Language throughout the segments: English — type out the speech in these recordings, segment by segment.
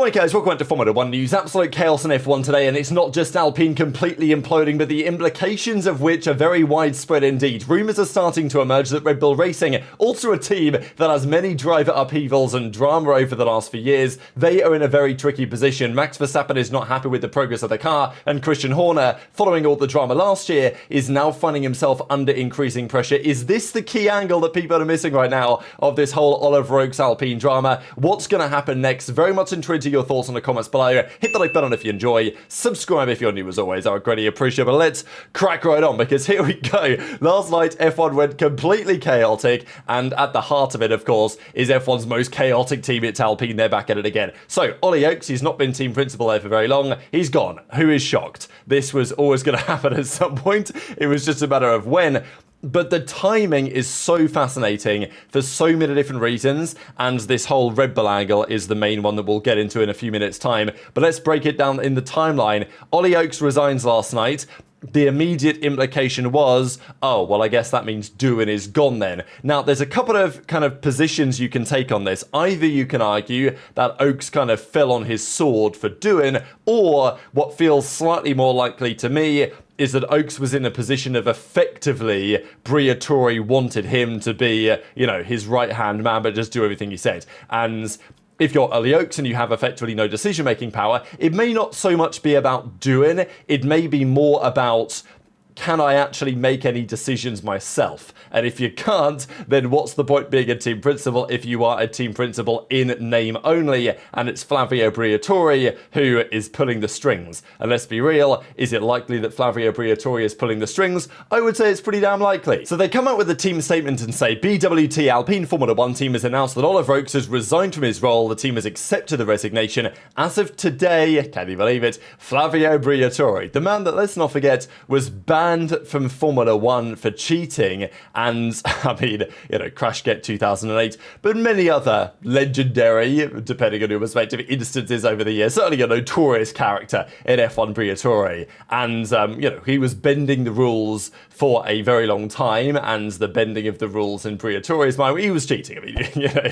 Morning guys, welcome back to Formula 1 News. Absolute chaos in F1 today, and it's not just Alpine completely imploding, but the implications of which are very widespread indeed. Rumours are starting to emerge that Red Bull Racing, also a team that has many driver upheavals and drama over the last few years, they are in a very tricky position. Max Verstappen is not happy with the progress of the car, and Christian Horner, following all the drama last year, is now finding himself under increasing pressure. Is this the key angle that people are missing right now of this whole Oliver Oaks Alpine drama? What's going to happen next? Very much intrigued to your thoughts in the comments below. Hit the like button if you enjoy. Subscribe if you're new as always. I would greatly appreciate it. But let's crack right on, because here we go. Last night, F1 went completely chaotic, and at the heart of it, of course, is F1's most chaotic team. It's Alpine. They're back at it again. So, Ollie Oaks, he's not been team principal there for very long. He's gone. Who is shocked? This was always going to happen at some point. It was just a matter of when. But the timing is so fascinating for so many different reasons, and this whole Red Bull angle is the main one that we'll get into in a few minutes' time. But let's break it down in the timeline. Ollie Oaks resigns last night. The immediate implication was, oh, well, I guess that means Doohan is gone then. Now, there's a couple of kind of positions you can take on this. Either you can argue that Oaks kind of fell on his sword for Doohan, or what feels slightly more likely to me is that Oaks was in a position of effectively Briatore wanted him to be, his right-hand man, but just do everything he said. And if you're Ollie Oaks and you have effectively no decision-making power, it may not so much be about doing, it may be more about, can I actually make any decisions myself? And if you can't, then what's the point being a team principal if you are a team principal in name only? And it's Flavio Briatore who is pulling the strings. And let's be real, is it likely that Flavio Briatore is pulling the strings? I would say it's pretty damn likely. So they come out with a team statement and say, BWT Alpine Formula 1 team has announced that Oliver Oaks has resigned from his role. The team has accepted the resignation. As of today, can you believe it, Flavio Briatore, the man that, let's not forget, was banned from Formula 1 for cheating, and I mean, Crash Get 2008, but many other legendary, depending on your perspective, instances over the years. Certainly a notorious character in F1, Briatore, and he was bending the rules for a very long time, and the bending of the rules in Briatore's mind, he was cheating. I mean,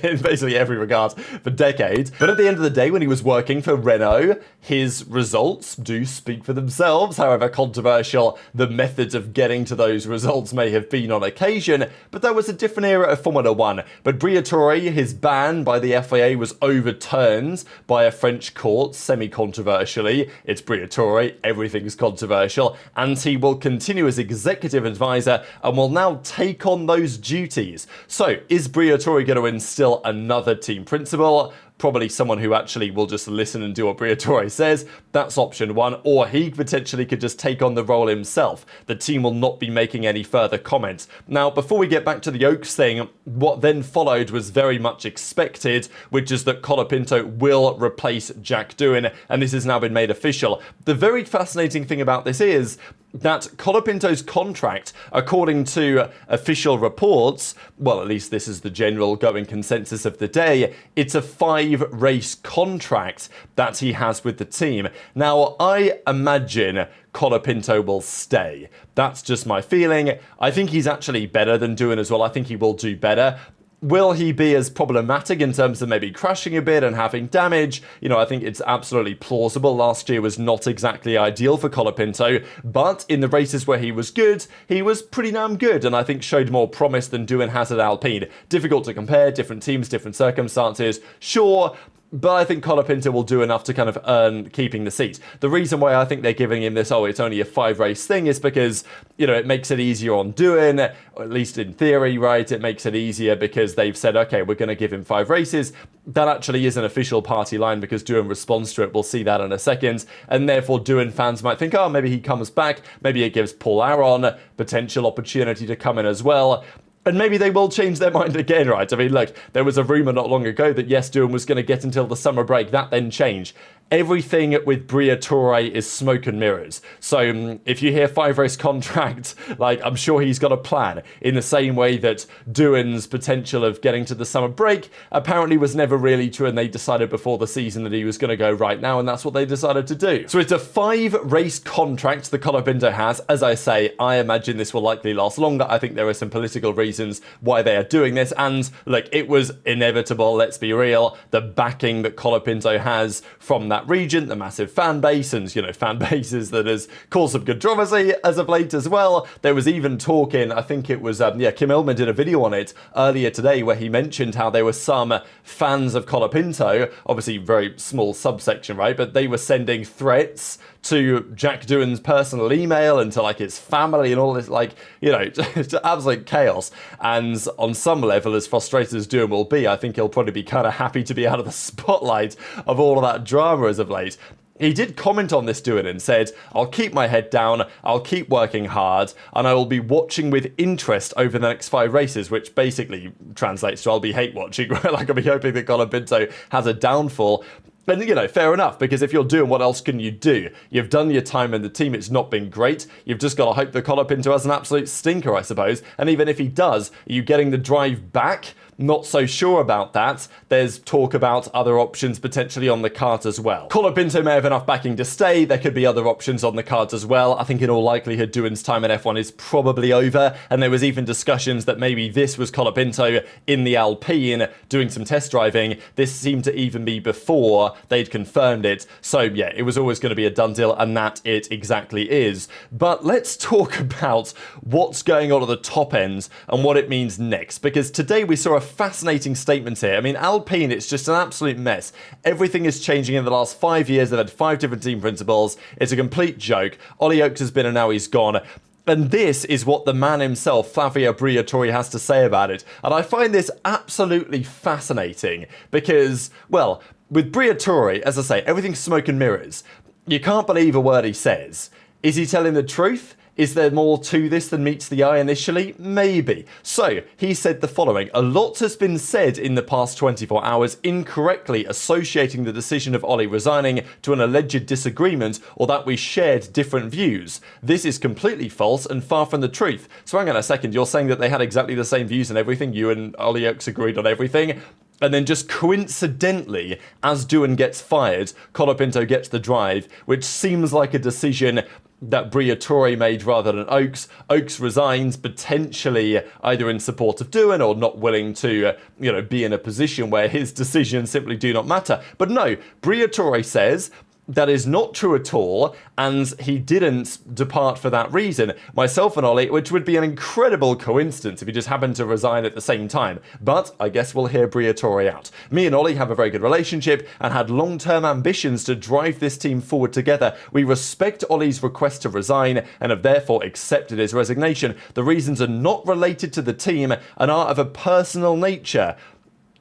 in basically every regard for decades. But at the end of the day, when he was working for Renault, his results do speak for themselves. However controversial the methods of getting to those results may have been on occasion, but that was a different era of Formula 1. But Briatore, his ban by the FIA was overturned by a French court, semi-controversially. It's Briatore, everything's controversial, and he will continue as executive advisor and will now take on those duties. So, is Briatore going to instill another team principal? Probably someone who actually will just listen and do what Briatore says. That's option one. Or he potentially could just take on the role himself. The team will not be making any further comments. Now, before we get back to the Oaks thing, what then followed was very much expected, which is that Colapinto will replace Jack Doohan, and this has now been made official. The very fascinating thing about this is that Colapinto's contract, according to official reports, well, at least this is the general going consensus of the day, it's a 5-race contract that he has with the team. Now, I imagine Colapinto will stay. That's just my feeling. I think he's actually better than Doohan as well. I think he will do better. Will he be as problematic in terms of maybe crashing a bit and having damage? I think it's absolutely plausible. Last year was not exactly ideal for Colapinto, but in the races where he was good, he was pretty damn good, and I think showed more promise than Doohan has at Alpine. Difficult to compare, different teams, different circumstances, sure, but I think Colapinto will do enough to kind of earn keeping the seat. The reason why I think they're giving him this, it's only a 5-race thing, is because, it makes it easier on Doohan, or at least in theory, right? It makes it easier because they've said, okay, we're going to give him 5 races. That actually is an official party line because Doohan responds to it. We'll see that in a second. And therefore, Doohan fans might think, oh, maybe he comes back. Maybe it gives Paul Aron potential opportunity to come in as well. And maybe they will change their mind again, right? I mean, look, there was a rumour not long ago that yes, Doohan was going to get until the summer break. That then changed. everything with Briatore is smoke and mirrors. So if you hear 5-race contract, like, I'm sure he's got a plan, in the same way that Doohan's potential of getting to the summer break apparently was never really true, and they decided before the season that he was going to go right now, and that's what they decided to do. So it's a 5-race contract that Colapinto has. As I say, I imagine this will likely last longer. I think there are some political reasons why they are doing this, and look, it was inevitable, let's be real. The backing that Colapinto has from that region, the massive fan base, and, you know, fan bases that has caused some controversy as of late as well. There was even talk in, I think it was, Kim Illman did a video on it earlier today where he mentioned how there were some fans of Colapinto, obviously very small subsection, right, but they were sending threats to Jack Doohan's personal email and to, like, his family and all this, like, you know, it's absolute chaos. And on some level, as frustrated as Doohan will be, I think he'll probably be kind of happy to be out of the spotlight of all of that drama as of late. He did comment on this, Doohan, and said, "I'll keep my head down, I'll keep working hard, and I will be watching with interest over the next 5 races," which basically translates to I'll be hate watching, right? Like, I'll be hoping that Colapinto has a downfall. And, you know, fair enough, because if you're doing, what else can you do? You've done your time in the team, it's not been great. You've just got to hope that Colapinto has an absolute stinker, I suppose. And even if he does, are you getting the drive back? Not so sure about that. There's talk about other options potentially on the cards as well. Colapinto may have enough backing to stay. There could be other options on the cards as well. I think in all likelihood, Doohan's time in F1 is probably over. And there was even discussions that maybe this was Colapinto in the Alpine doing some test driving. This seemed to even be before they'd confirmed it. So yeah, it was always going to be a done deal, and that it exactly is. But let's talk about what's going on at the top end and what it means next, because today we saw a fascinating statement here. I mean, Alpine, it's just an absolute mess. Everything is changing in the last 5 years. They've had 5 different team principals. It's a complete joke. Ollie Oakes has been, and now he's gone. And this is what the man himself, Flavio Briatore, has to say about it. And I find this absolutely fascinating because, well, with Briatore, as I say, everything's smoke and mirrors. You can't believe a word he says. Is he telling the truth? Is there more to this than meets the eye initially? Maybe. So, he said the following: "A lot has been said in the past 24 hours incorrectly associating the decision of Ollie resigning to an alleged disagreement or that we shared different views. This is completely false and far from the truth." So hang on a second, you're saying that they had exactly the same views and everything? You and Ollie Oakes agreed on everything? And then just coincidentally, as Doohan gets fired, Colapinto gets the drive, which seems like a decision that Briatore made rather than Oakes. Oakes resigns, potentially either in support of Doohan or not willing to, be in a position where his decisions simply do not matter. But no, Briatore says that is not true at all, and he didn't depart for that reason. Myself and Ollie, which would be an incredible coincidence if he just happened to resign at the same time, but I guess we'll hear Briatore out. Me and Ollie have a very good relationship and had long-term ambitions to drive this team forward together. We respect Ollie's request to resign and have therefore accepted his resignation. The reasons are not related to the team and are of a personal nature.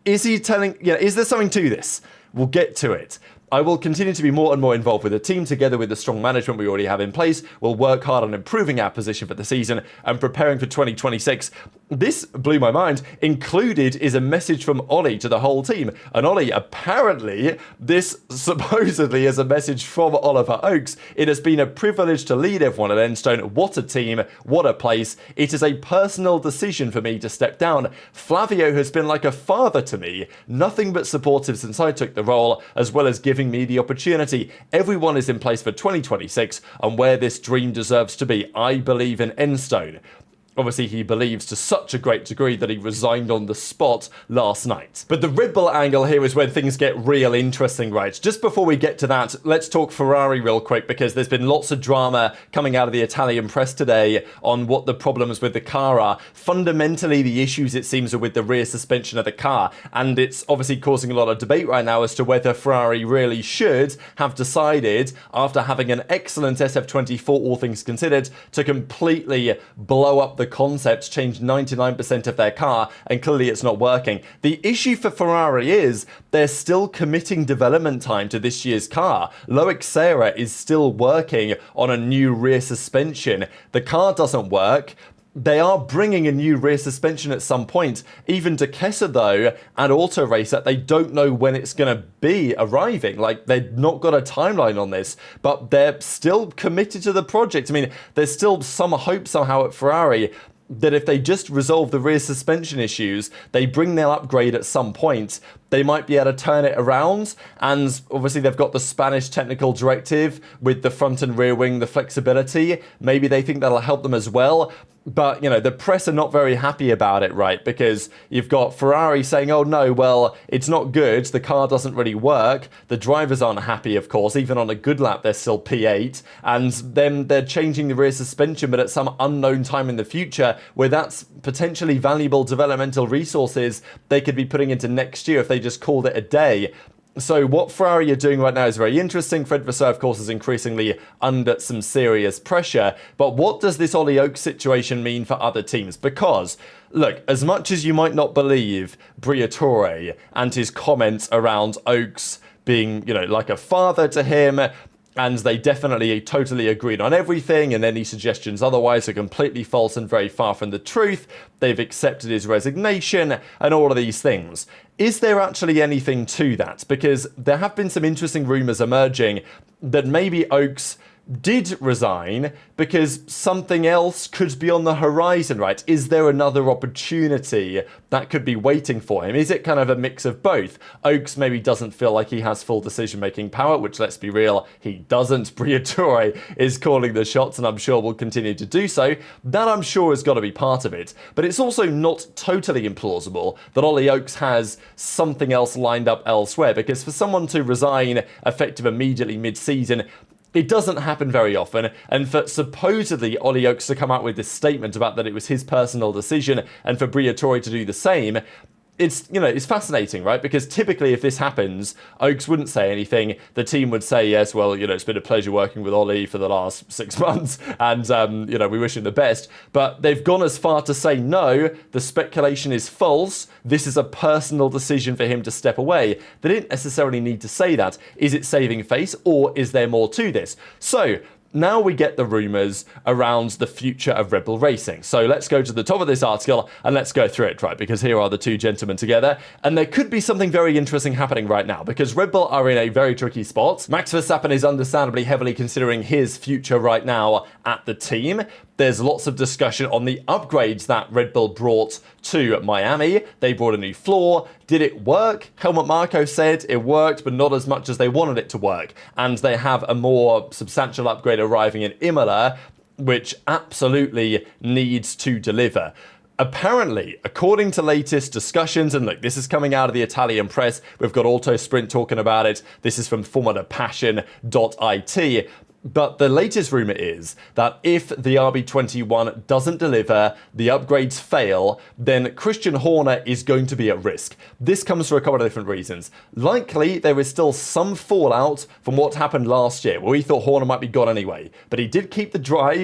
Is he telling, is there something to this? We'll get to it. I will continue to be more and more involved with the team. Together with the strong management we already have in place, we'll work hard on improving our position for the season and preparing for 2026. This blew my mind. Included is a message from Ollie to the whole team. And Ollie, apparently, this supposedly is a message from Oliver Oakes. "It has been a privilege to lead everyone at Enstone. What a team, what a place. It is a personal decision for me to step down. Flavio has been like a father to me, nothing but supportive since I took the role, as well as giving me the opportunity. Everyone is in place for 2026 and where this dream deserves to be. I believe in Enstone." Obviously, he believes to such a great degree that he resigned on the spot last night. But the Red Bull angle here is when things get real interesting, right? Just before we get to that, let's talk Ferrari real quick, because there's been lots of drama coming out of the Italian press today on what the problems with the car are. Fundamentally, the issues, it seems, are with the rear suspension of the car, and it's obviously causing a lot of debate right now as to whether Ferrari really should have decided, after having an excellent SF24, all things considered, to completely blow up the concept, change 99% of their car, and clearly it's not working. The issue for Ferrari is they're still committing development time to this year's car. Loic is still working on a new rear suspension. The car doesn't work. They are bringing a new rear suspension at some point. Even Duquesa, though, and Auto Racer, they don't know when it's going to be arriving. Like, they've not got a timeline on this, but they're still committed to the project. I mean, there's still some hope somehow at Ferrari that if they just resolve the rear suspension issues, they bring their upgrade at some point, they might be able to turn it around. And obviously they've got the Spanish technical directive with the front and rear wing, the flexibility. Maybe they think that'll help them as well. But, you know, the press are not very happy about it, right? Because you've got Ferrari saying, oh no, well, it's not good. The car doesn't really work. The drivers aren't happy, of course. Even on a good lap, they're still P8. And then they're changing the rear suspension, but at some unknown time in the future, where that's potentially valuable developmental resources they could be putting into next year if they just called it a day. So what Ferrari are doing right now is very interesting. Fred Vasseur, of course, is increasingly under some serious pressure. But what does this Ollie Oaks situation mean for other teams? Because, look, as much as you might not believe Briatore and his comments around Oaks being, you know, like a father to him, and they definitely totally agreed on everything, and any suggestions otherwise are completely false and very far from the truth. They've accepted his resignation and all of these things. Is there actually anything to that? Because there have been some interesting rumours emerging that maybe Oaks did resign because something else could be on the horizon, right? Is there another opportunity that could be waiting for him? Is it kind of a mix of both? Oaks maybe doesn't feel like he has full decision-making power, which, let's be real, he doesn't. Briatore is calling the shots, and I'm sure will continue to do so. That, I'm sure, has got to be part of it. But it's also not totally implausible that Ollie Oaks has something else lined up elsewhere, because for someone to resign effective immediately mid-season, it doesn't happen very often, and for supposedly Ollie Oaks to come out with this statement about that it was his personal decision, and for Briatore to do the same, it's, you know, it's fascinating, right? Because typically if this happens, Oaks wouldn't say anything. The team would say, yes, well, you know, it's been a pleasure working with Ollie for the last 6 months, and, you know, we wish him the best. But they've gone as far to say, no, the speculation is false. This is a personal decision for him to step away. They didn't necessarily need to say that. Is it saving face, or is there more to this? So now we get the rumours around the future of Red Bull Racing. So let's go to the top of this article and let's go through it, right? Because here are the two gentlemen together, and there could be something very interesting happening right now, because Red Bull are in a very tricky spot. Max Verstappen is understandably heavily considering his future right now at the team. There's lots of discussion on the upgrades that Red Bull brought to Miami. They brought a new floor. Did it work? Helmut Marko said it worked, but not as much as they wanted it to work. And they have a more substantial upgrade arriving in Imola, which absolutely needs to deliver. Apparently, according to latest discussions, and look, this is coming out of the Italian press, we've got Auto Sprint talking about it, this is from formulapassion.it, but the latest rumour is that if the RB21 doesn't deliver, the upgrades fail, then Christian Horner is going to be at risk. This comes for a couple of different reasons. Likely, there is still some fallout from what happened last year, where we thought Horner might be gone anyway. But he did keep the job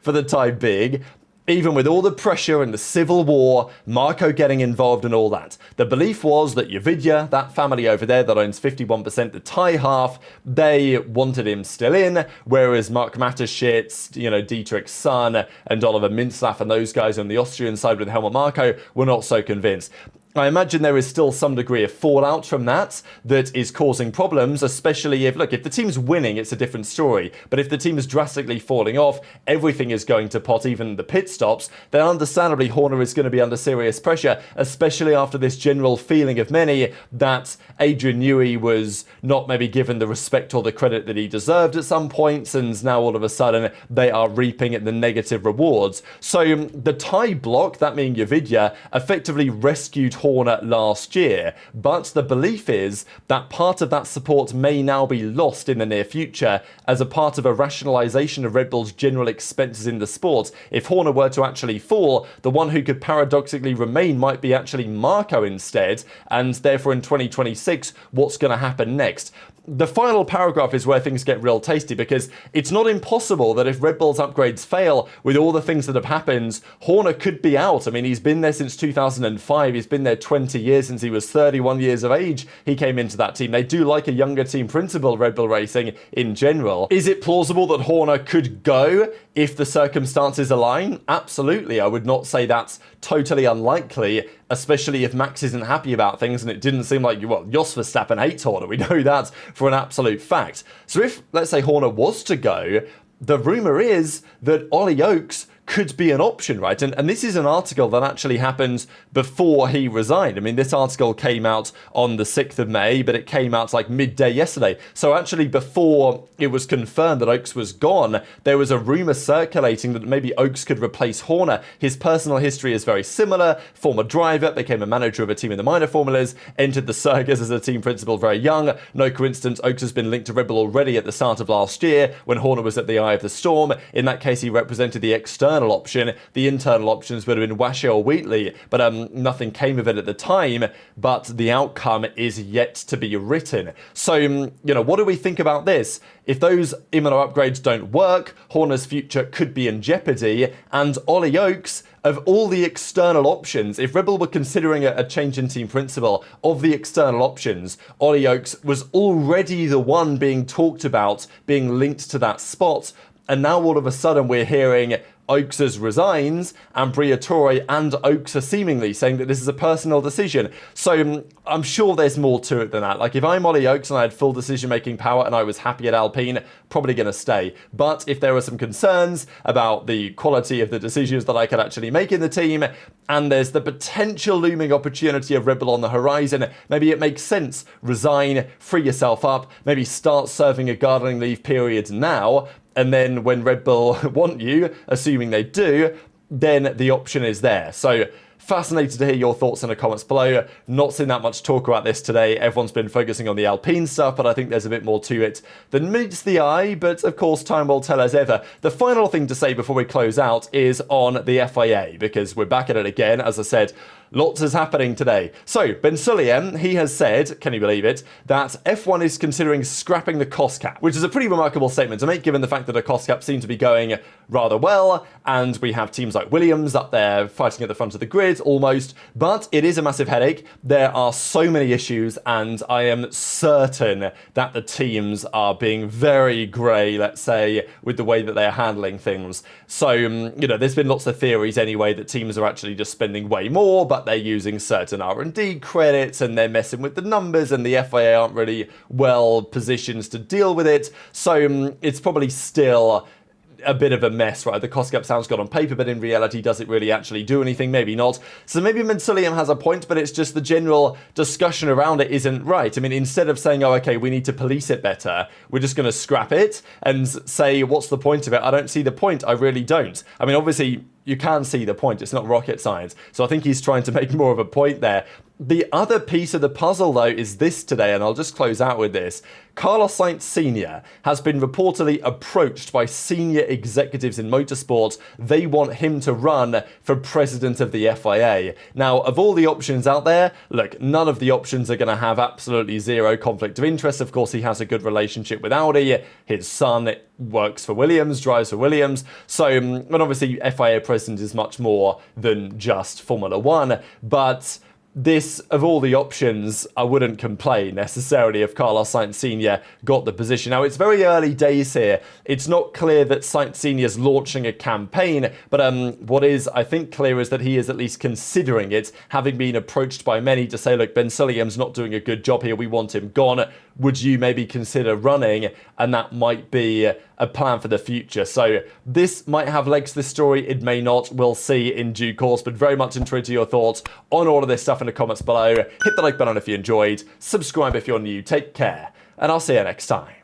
for the time being. Even with all the pressure and the civil war, Marko getting involved and all that. The belief was that Yovidia, that family over there that owns 51%, the Thai half, they wanted him still in, whereas Mark Matterschitz, you know, Dietrich's son, and Oliver Mintzlaff and those guys on the Austrian side with Helmut Marko were not so convinced. I imagine there is still some degree of fallout from that is causing problems, especially if, look, if the team's winning, it's a different story. But if the team is drastically falling off, everything is going to pot, even the pit stops, then understandably Horner is going to be under serious pressure, especially after this general feeling of many that Adrian Newey was not maybe given the respect or the credit that he deserved at some points, and now all of a sudden they are reaping the negative rewards. So the Thai block, that meaning Yovidia, effectively rescued Horner last year, but the belief is that part of that support may now be lost in the near future as a part of a rationalisation of Red Bull's general expenses in the sport. If Horner were to actually fall, the one who could paradoxically remain might be actually Marko instead, and therefore in 2026, what's going to happen next? The final paragraph is where things get real tasty, because it's not impossible that if Red Bull's upgrades fail with all the things that have happened, Horner could be out. I mean, he's been there since 2005. He's been there 20 years since he was 31 years of age. He came into that team. They do like a younger team principal, Red Bull Racing, in general. Is it plausible that Horner could go if the circumstances align? Absolutely. I would not say that's totally unlikely, especially if Max isn't happy about things, and it didn't seem like, well, Jos Verstappen hates Horner. We know that for an absolute fact. So if, let's say, Horner was to go, the rumour is that Ollie Oakes could be an option, right? And this is an article that actually happened before he resigned. I mean, this article came out on the 6th of May, but it came out like midday yesterday. So actually before it was confirmed that Oakes was gone, there was a rumour circulating that maybe Oakes could replace Horner. His personal history is very similar. Former driver, became a manager of a team in the minor formulas, entered the circus as a team principal very young. No coincidence, Oakes has been linked to Red Bull already at the start of last year when Horner was at the eye of the storm. In that case, he represented the external option. The internal options would have been Washer or Wheatley, but nothing came of it at the time, but the outcome is yet to be written. So, what do we think about this? If those Imola upgrades don't work, Horner's future could be in jeopardy, and Ollie Oakes, of all the external options, if Red Bull were considering a change in team principal, of the external options, Ollie Oakes was already the one being talked about, being linked to that spot, and now all of a sudden we're hearing Oakes resigns, and Briatore and Oakes are seemingly saying that this is a personal decision. So I'm sure there's more to it than that. Like, if I'm Ollie Oakes and I had full decision-making power and I was happy at Alpine, probably going to stay. But if there are some concerns about the quality of the decisions that I could actually make in the team, and there's the potential looming opportunity of Red Bull on the horizon, maybe it makes sense. Resign, free yourself up, maybe start serving a gardening leave period now, and then when Red Bull want you, assuming they do, then the option is there. So fascinated to hear your thoughts in the comments below. Not seen that much talk about this today. Everyone's been focusing on the Alpine stuff, but I think there's a bit more to it than meets the eye, but of course time will tell as ever. The final thing to say before we close out is on the FIA, because we're back at it again. As I said, lots is happening today. So, Ben Sulayem, he has said, can you believe it, that F1 is considering scrapping the cost cap, which is a pretty remarkable statement to make given the fact that the cost cap seems to be going rather well, and we have teams like Williams up there fighting at the front of the grid almost, but it is a massive headache. There are so many issues, and I am certain that the teams are being very grey, let's say, with the way that they're handling things. So, there's been lots of theories anyway that teams are actually just spending way more, but they're using certain R&D credits and they're messing with the numbers, and the FIA aren't really well positioned to deal with it. So it's probably still a bit of a mess, right? The cost cap sounds good on paper, but in reality, does it really actually do anything? Maybe not. So maybe Ben Sulayem has a point, but it's just the general discussion around it isn't right. I mean, instead of saying, oh, okay, we need to police it better, we're just going to scrap it and say, what's the point of it? I don't see the point. I really don't. I mean, obviously, you can see the point. It's not rocket science. So I think he's trying to make more of a point there. The other piece of the puzzle, though, is this today, and I'll just close out with this. Carlos Sainz Sr. has been reportedly approached by senior executives in motorsport. They want him to run for president of the FIA. Now, of all the options out there, look, none of the options are going to have absolutely zero conflict of interest. Of course, he has a good relationship with Audi. His son works for Williams, drives for Williams. So, and obviously, FIA president is much more than just Formula One, but this, of all the options, I wouldn't complain necessarily if Carlos Sainz Sr. got the position. Now, it's very early days here. It's not clear that Sainz Sr. is launching a campaign, but what is, I think, clear is that he is at least considering it, having been approached by many to say, look, Ben Sulayem's not doing a good job here. We want him gone. Would you maybe consider running? And that might be a plan for the future. So this might have legs to this story. It may not. We'll see in due course, but very much intrigued to your thoughts on all of this stuff in the comments below. Hit the like button if you enjoyed. Subscribe if you're new. Take care, and I'll see you next time.